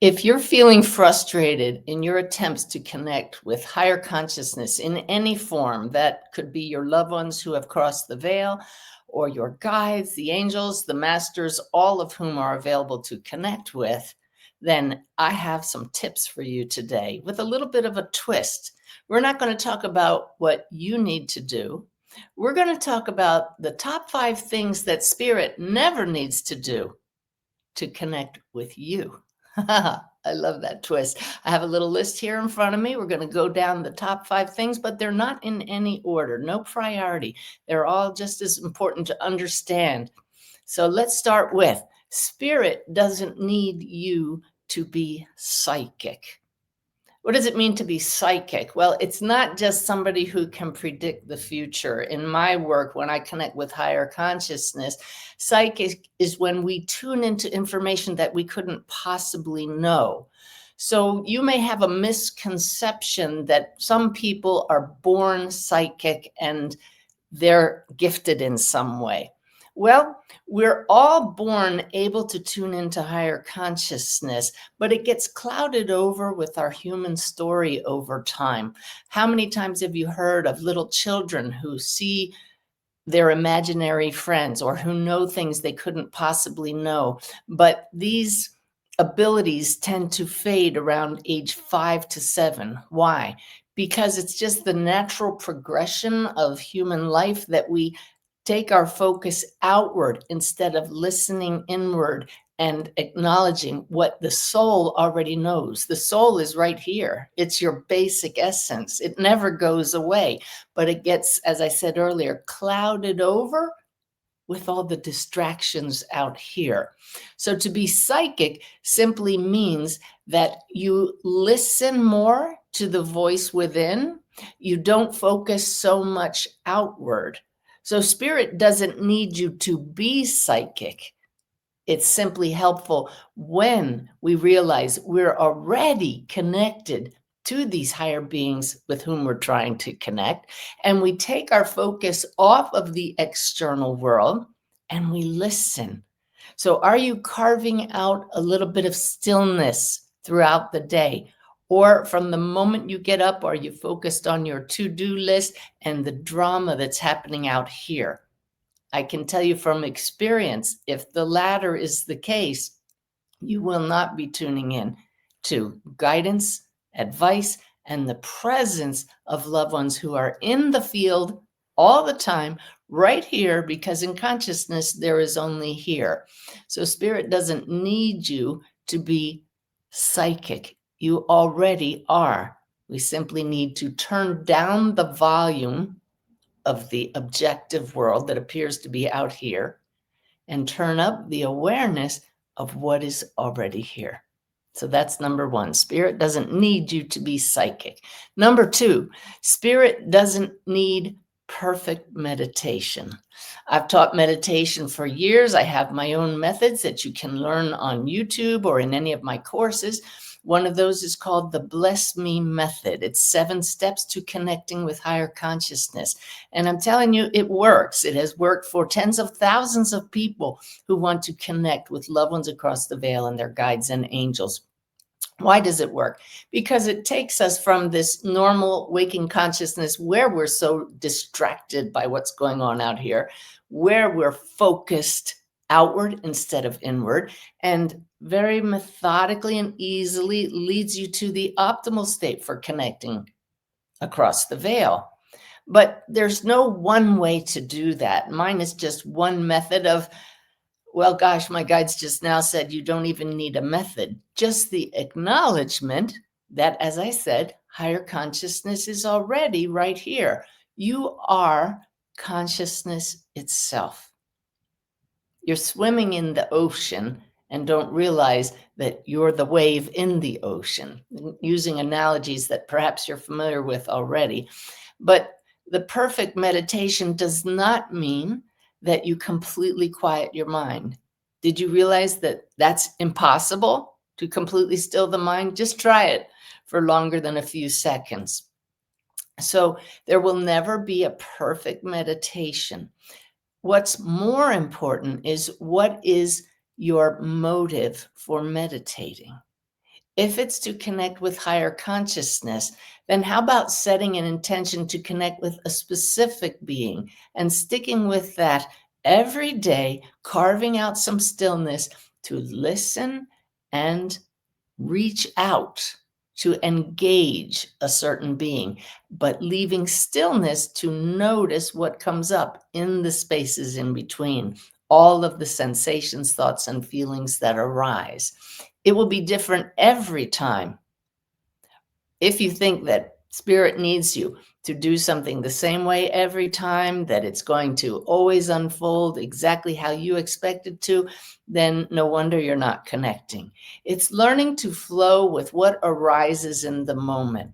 If you're feeling frustrated in your attempts to connect with higher consciousness in any form, that could be your loved ones who have crossed the veil, or your guides, the angels, the masters, all of whom are available to connect with, then I have some tips for you today with a little bit of a twist. We're not going to talk about what you need to do. We're going to talk about the top 5 things that spirit never needs to do to connect with you. I love that twist. I have a little list here in front of me. We're going to go down the top 5 things, but they're not in any order, no priority. They're all just as important to understand. So let's start with spirit doesn't need you to be psychic. What does it mean to be psychic? Well, it's not just somebody who can predict the future. In my work, when I connect with higher consciousness, psychic is when we tune into information that we couldn't possibly know. So you may have a misconception that some people are born psychic and they're gifted in some way. Well, we're all born able to tune into higher consciousness, but it gets clouded over with our human story over time. How many times have you heard of little children who see their imaginary friends or who know things they couldn't possibly know? But these abilities tend to fade around age 5 to 7. Why? Because it's just the natural progression of human life that we take our focus outward instead of listening inward and acknowledging what the soul already knows. The soul is right here. It's your basic essence. It never goes away, but it gets, as I said earlier, clouded over with all the distractions out here. So to be psychic simply means that you listen more to the voice within. You don't focus so much outward. So spirit doesn't need you to be psychic. It's simply helpful when we realize we're already connected to these higher beings with whom we're trying to connect, and we take our focus off of the external world and we listen. So, are you carving out a little bit of stillness throughout the day? Or from the moment you get up, are you focused on your to-do list and the drama that's happening out here? I can tell you from experience, if the latter is the case, you will not be tuning in to guidance, advice, and the presence of loved ones who are in the field all the time, right here, because in consciousness, there is only here. So spirit doesn't need you to be psychic. You already are. We simply need to turn down the volume of the objective world that appears to be out here and turn up the awareness of what is already here. So that's number 1. Spirit doesn't need you to be psychic. Number 2, spirit doesn't need perfect meditation. I've taught meditation for years. I have my own methods that you can learn on YouTube or in any of my courses. One of those is called the Bless Me Method. It's 7 steps to connecting with higher consciousness. And I'm telling you, it works. It has worked for tens of thousands of people who want to connect with loved ones across the veil and their guides and angels. Why does it work? Because it takes us from this normal waking consciousness where we're so distracted by what's going on out here, where we're focused outward instead of inward, and very methodically and easily leads you to the optimal state for connecting across the veil. But there's no one way to do that. Mine is just one method of, well, gosh, my guides just now said you don't even need a method. Just the acknowledgement that, as I said, higher consciousness is already right here. You are consciousness itself. You're swimming in the ocean and don't realize that you're the wave in the ocean, using analogies that perhaps you're familiar with already. But the perfect meditation does not mean that you completely quiet your mind. Did you realize that that's impossible to completely still the mind? Just try it for longer than a few seconds. So there will never be a perfect meditation. What's more important is what is your motive for meditating? If it's to connect with higher consciousness, then how about setting an intention to connect with a specific being and sticking with that every day, carving out some stillness to listen and reach out to engage a certain being, but leaving stillness to notice what comes up in the spaces in between, all of the sensations, thoughts, and feelings that arise. It will be different every time. If you think that spirit needs you to do something the same way every time, that it's going to always unfold exactly how you expect it to, then no wonder you're not connecting. It's learning to flow with what arises in the moment.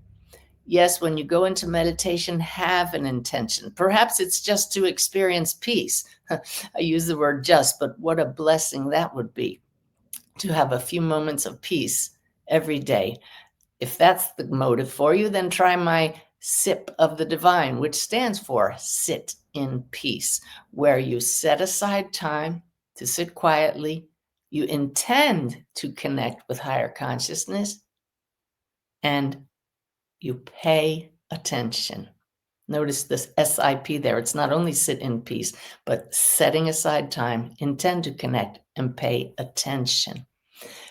Yes, when you go into meditation, have an intention. Perhaps it's just to experience peace. I use the word just, but what a blessing that would be to have a few moments of peace every day. If that's the motive for you, then try my sip of the divine, which stands for sit in peace, where you set aside time to sit quietly. You intend to connect with higher consciousness and you pay attention. Notice this SIP there. It's not only sit in peace, but setting aside time, intend to connect and pay attention.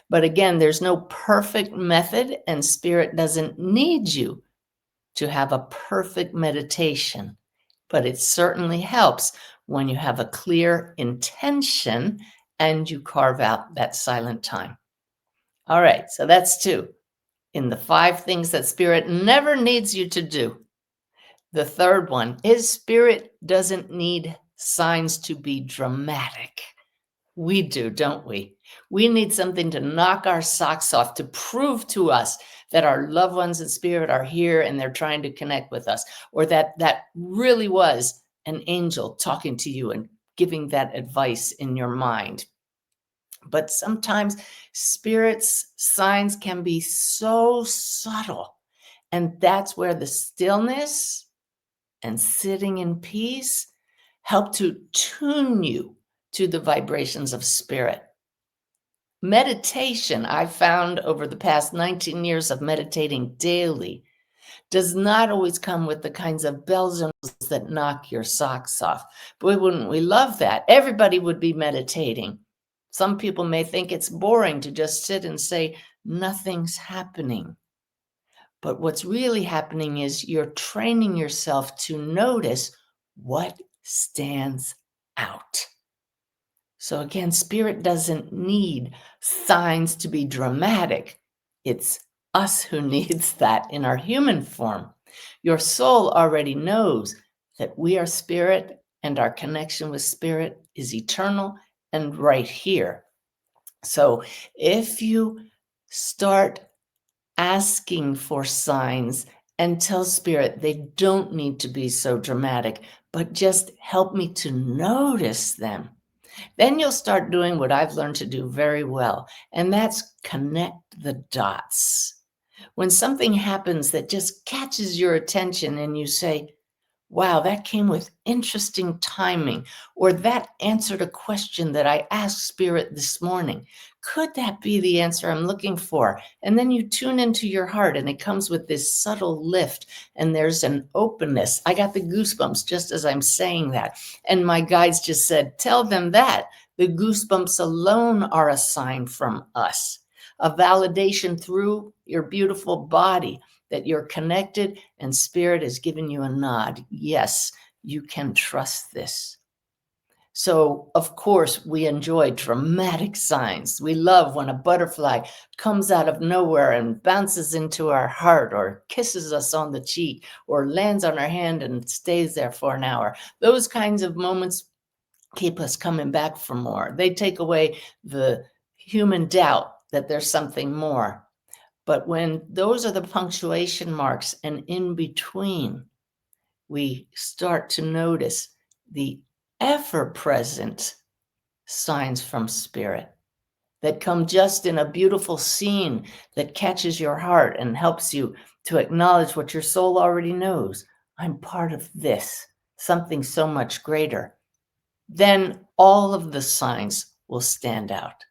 But again, there's no perfect method, and spirit doesn't need you to have a perfect meditation, but it certainly helps when you have a clear intention and you carve out that silent time. All right, so that's two. In the 5 things that spirit never needs you to do. The third one is spirit doesn't need signs to be dramatic. We do, don't we? We need something to knock our socks off to prove to us that our loved ones in spirit are here and they're trying to connect with us, or that that really was an angel talking to you and giving that advice in your mind. But sometimes spirit's signs can be so subtle, and that's where the stillness and sitting in peace help to tune you to the vibrations of spirit. Meditation, I've found over the past 19 years of meditating daily, does not always come with the kinds of bells and whistles that knock your socks off. Boy, wouldn't we love that? Everybody would be meditating. Some people may think it's boring to just sit and say, nothing's happening. But what's really happening is you're training yourself to notice what stands out. So again, spirit doesn't need signs to be dramatic. It's us who needs that in our human form. Your soul already knows that we are spirit and our connection with spirit is eternal and right here. So if you start asking for signs and tell spirit they don't need to be so dramatic, but just help me to notice them, then you'll start doing what I've learned to do very well, and that's connect the dots. When something happens that just catches your attention and you say, wow, that came with interesting timing, or that answered a question that I asked Spirit this morning. Could that be the answer I'm looking for? And then you tune into your heart and it comes with this subtle lift and there's an openness. I got the goosebumps just as I'm saying that. And my guides just said, tell them that. The goosebumps alone are a sign from us, a validation through your beautiful body that you're connected and spirit has given you a nod. Yes, you can trust this. So, of course, we enjoy dramatic signs. We love when a butterfly comes out of nowhere and bounces into our heart or kisses us on the cheek or lands on our hand and stays there for an hour. Those kinds of moments keep us coming back for more. They take away the human doubt that there's something more. But when those are the punctuation marks and in between, we start to notice the ever present signs from spirit that come just in a beautiful scene that catches your heart and helps you to acknowledge what your soul already knows. I'm part of this, something so much greater. Then all of the signs will stand out.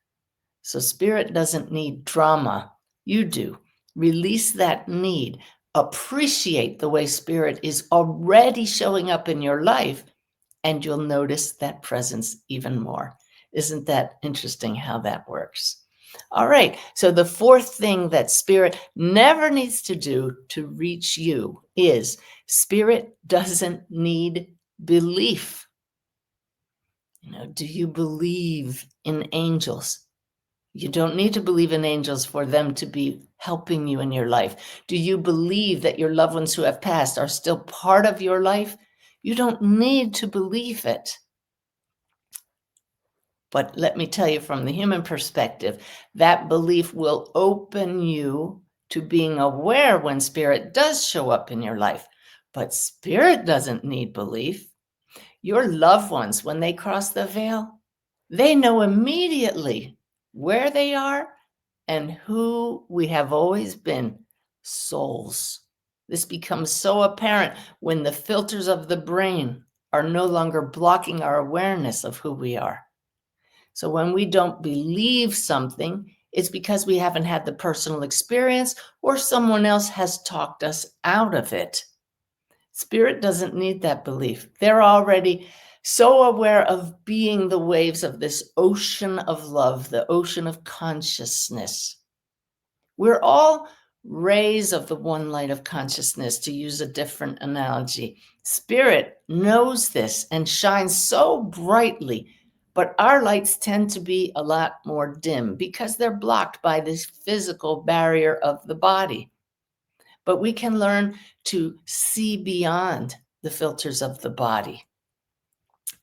So spirit doesn't need drama You do. Release that need. Appreciate the way spirit is already showing up in your life, and you'll notice that presence even more. Isn't that interesting how that works? All right. So the fourth thing that spirit never needs to do to reach you is spirit doesn't need belief. Do you believe in angels? You don't need to believe in angels for them to be helping you in your life. Do you believe that your loved ones who have passed are still part of your life? You don't need to believe it. But let me tell you, from the human perspective, that belief will open you to being aware when spirit does show up in your life. But spirit doesn't need belief. Your loved ones, when they cross the veil, they know immediately where they are and who we have always been: souls. This becomes so apparent when the filters of the brain are no longer blocking our awareness of who we are. So when we don't believe something, it's because we haven't had the personal experience or someone else has talked us out of it. Spirit doesn't need that belief. They're already so aware of being the waves of this ocean of love, the ocean of consciousness. We're all rays of the one light of consciousness, to use a different analogy. Spirit knows this and shines so brightly, but our lights tend to be a lot more dim because they're blocked by this physical barrier of the body. But we can learn to see beyond the filters of the body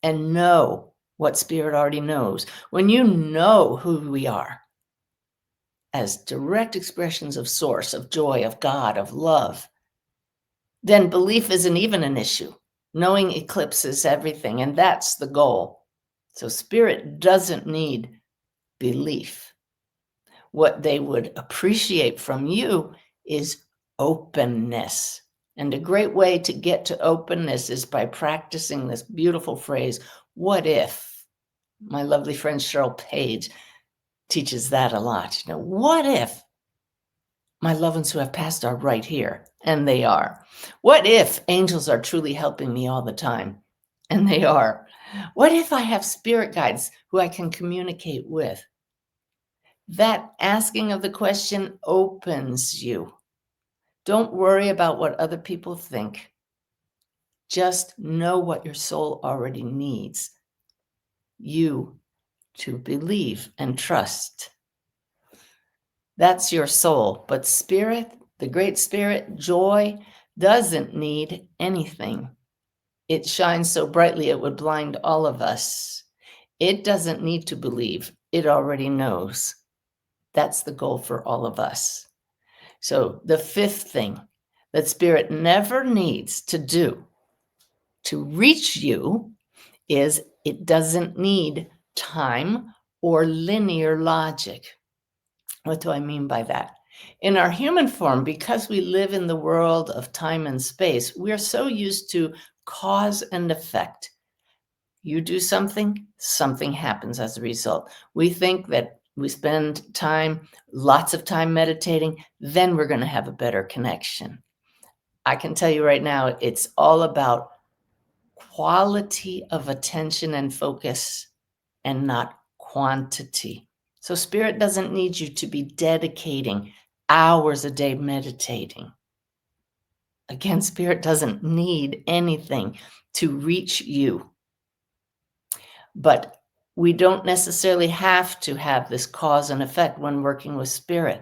and know what spirit already knows. When you know who we are as direct expressions of source, of joy, of God, of love, then belief isn't even an issue. Knowing eclipses everything, and that's the goal. So spirit doesn't need belief. What they would appreciate from you is openness. And a great way to get to openness is by practicing this beautiful phrase, what if? My lovely friend Cheryl Page teaches that a lot. What if my loved ones who have passed are right here? And they are. What if angels are truly helping me all the time? And they are. What if I have spirit guides who I can communicate with? That asking of the question opens you. Don't worry about what other people think. Just know what your soul already needs. You to believe and trust. That's your soul. But spirit, the great spirit, joy, doesn't need anything. It shines so brightly it would blind all of us. It doesn't need to believe. It already knows. That's the goal for all of us. So the fifth thing that spirit never needs to do to reach you is it doesn't need time or linear logic. What do I mean by that? In our human form, because we live in the world of time and space, we are so used to cause and effect. You do something, something happens as a result. We think that we spend time, lots of time meditating, then we're going to have a better connection. I can tell you right now, it's all about quality of attention and focus and not quantity. So spirit doesn't need you to be dedicating hours a day meditating. Again, spirit doesn't need anything to reach you. But we don't necessarily have to have this cause and effect when working with spirit.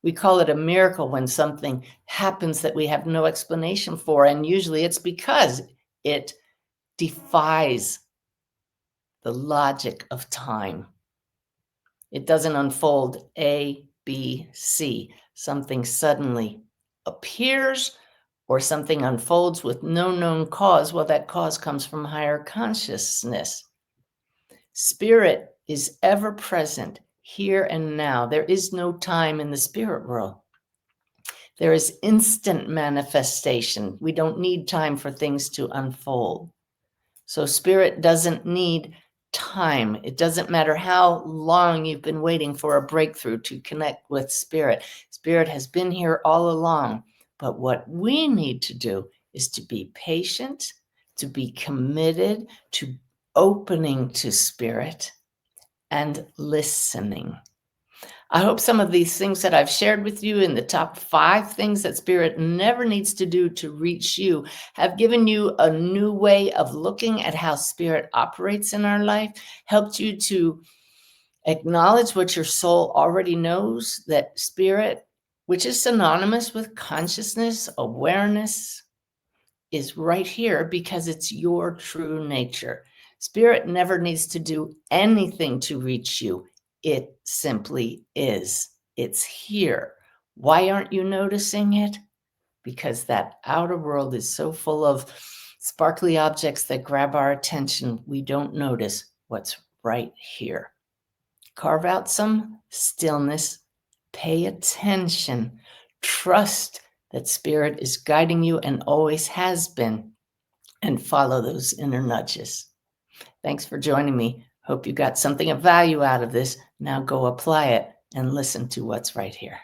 We call it a miracle when something happens that we have no explanation for, and usually it's because it defies the logic of time. It doesn't unfold A, B, C. Something suddenly appears or something unfolds with no known cause. Well, that cause comes from higher consciousness. Spirit is ever present here and now. There is no time in the spirit world. There is instant manifestation. We don't need time for things to unfold. So spirit doesn't need time. It doesn't matter how long you've been waiting for a breakthrough to connect with Spirit. Spirit has been here all along. But what we need to do is to be patient, to be committed to opening to Spirit and listening. I hope some of these things that I've shared with you in the top 5 things that Spirit never needs to do to reach you have given you a new way of looking at how Spirit operates in our life, helped you to acknowledge what your soul already knows, that Spirit, which is synonymous with consciousness, awareness, is right here because it's your true nature. Spirit never needs to do anything to reach you. It simply is. It's here. Why aren't you noticing it? Because that outer world is so full of sparkly objects that grab our attention, we don't notice what's right here. Carve out some stillness, pay attention, trust that Spirit is guiding you and always has been, and follow those inner nudges. Thanks for joining me. Hope you got something of value out of this. Now go apply it and listen to what's right here.